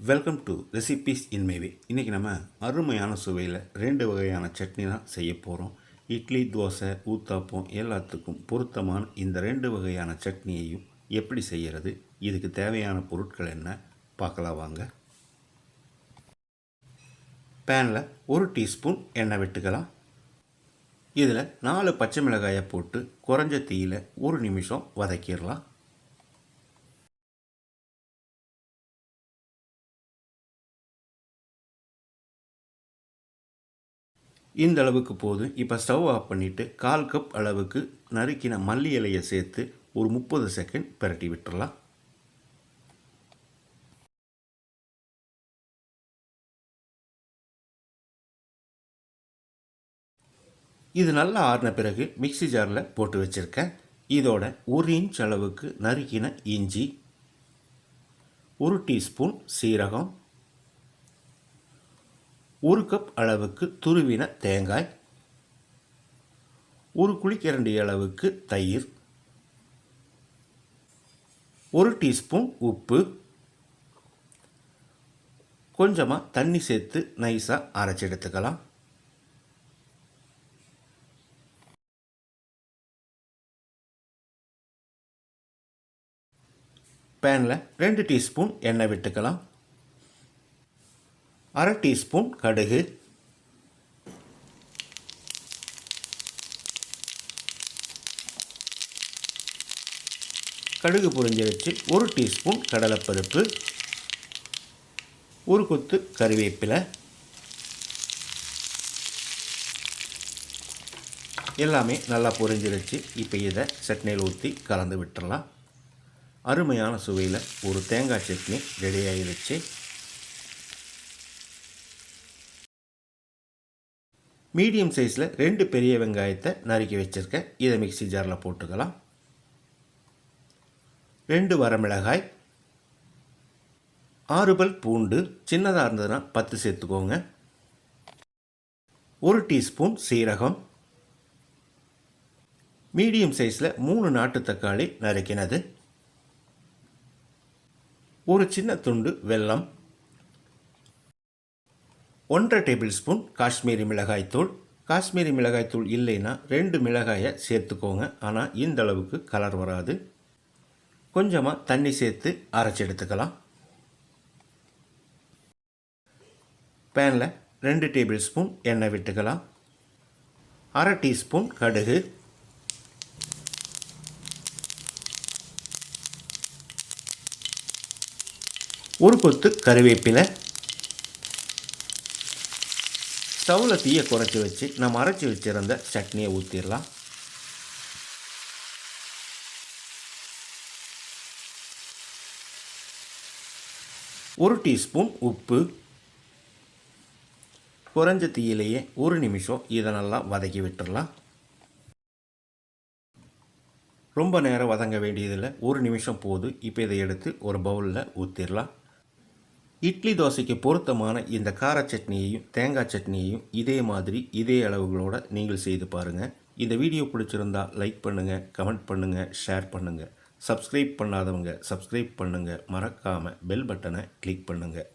Welcome to recipes in my way. இன்றைக்கி நம்ம அருமையான சுவையில் 2 வகையான சட்னி தான் செய்ய போகிறோம். இட்லி, தோசை, ஊத்தாப்பம் எல்லாத்துக்கும் பொருத்தமான இந்த 2 வகையான சட்னியையும் எப்படி செய்கிறது, இதுக்கு தேவையான பொருட்கள் என்ன பார்க்கலாம் வாங்க. பேனில் 1 டீஸ்பூன் எண்ணெய் விட்டுக்கலாம். இதில் 4 பச்சை மிளகாயை போட்டு குறைஞ்ச தீயில் 1 நிமிஷம் வதக்கிடலாம். இந்த அளவுக்கு போதும். இப்போ ஸ்டவ் ஆஃப் பண்ணிவிட்டு 1/4 கப் அளவுக்கு நறுக்கின மல்லி இலையை சேர்த்து ஒரு 30 செகண்ட் பிரட்டி விட்டுடலாம். இது நல்லா ஆறின பிறகு மிக்ஸி ஜாரில் போட்டு வச்சுருக்கேன். இதோட 1 இன்ச் அளவுக்கு நறுக்கின இஞ்சி, 1 டீஸ்பூன் சீரகம், 1 கப் அளவுக்கு துருவின தேங்காய், 1 குழிக்கரண்டி அளவுக்கு தயிர், 1 டீஸ்பூன் உப்பு, கொஞ்சமாக தண்ணி சேர்த்து நைஸாக அரைச்சி எடுத்துக்கலாம். பேனில் 2 டீஸ்பூன் எண்ணெய் விட்டுக்கலாம். 1/2 டீஸ்பூன் கடுகு, 1 டீஸ்பூன் கடலைப்பருப்பு, 1 கொத்து கறிவேப்பிலை, எல்லாமே நல்லா பொரிஞ்சிருச்சு. இப்போ இதை சட்னியில் ஊற்றி கலந்து விட்டுடலாம். அருமையான சுவையில் ஒரு தேங்காய் சட்னி ரெடி ஆகிருச்சு. மீடியம் சைஸில் 2 பெரிய வெங்காயத்தை நறுக்கி வச்சுருக்கேன். இதை மிக்ஸி ஜாரில் போட்டுக்கலாம். 2 வரமிளகாய், 6 பல் பூண்டு, சின்னதாக இருந்ததுன்னா 10 சேர்த்துக்கோங்க, 1 டீஸ்பூன் சீரகம், மீடியம் சைஸில் 3 நாட்டு தக்காளி நறுக்கினது, ஒரு சின்ன துண்டு வெல்லம், 1/2 டேபிள் ஸ்பூன் காஷ்மீரி மிளகாய்த்தூள். காஷ்மீரி மிளகாய்த்தூள் இல்லைன்னா 2 மிளகாயை சேர்த்துக்கோங்க, ஆனால் இந்த அளவுக்கு கலர் வராது. கொஞ்சமாக தண்ணி சேர்த்து அரைச்சி எடுத்துக்கலாம். பேனில் 2 டேபிள் ஸ்பூன் எண்ணெய் விட்டுக்கலாம். 1/2 டீஸ்பூன் கடுகு, 1 கொத்து கறிவேப்பிலை. ஸ்டவ்வில் தீயை குறைச்சி வச்சு நம்ம அரைச்சி வச்சுருந்த சட்னியை ஊற்றிடலாம். ஒரு டீஸ்பூன் உப்பு, குறைஞ்ச தீயிலேயே 1 நிமிஷம் இதை நல்லா வதக்கி விட்டுடலாம். ரொம்ப நேரம் வதங்க வேண்டியதில்லை, 1 நிமிஷம் போதும். இப்போ இதை எடுத்து ஒரு பவுலில் ஊற்றிடலாம். இட்லி, தோசைக்கு பொருத்தமான இந்த கார சட்னியையும் தேங்காய் சட்னியையும் இதே மாதிரி இதே அளவுகளோடு நீங்கள் செய்து பாருங்கள். இந்த வீடியோ பிடிச்சிருந்தால் லைக் பண்ணுங்கள், கமெண்ட் பண்ணுங்கள், ஷேர் பண்ணுங்கள். சப்ஸ்கிரைப் பண்ணாதவங்க சப்ஸ்கிரைப் பண்ணுங்கள். மறக்காமல் பெல் பட்டனை கிளிக் பண்ணுங்கள்.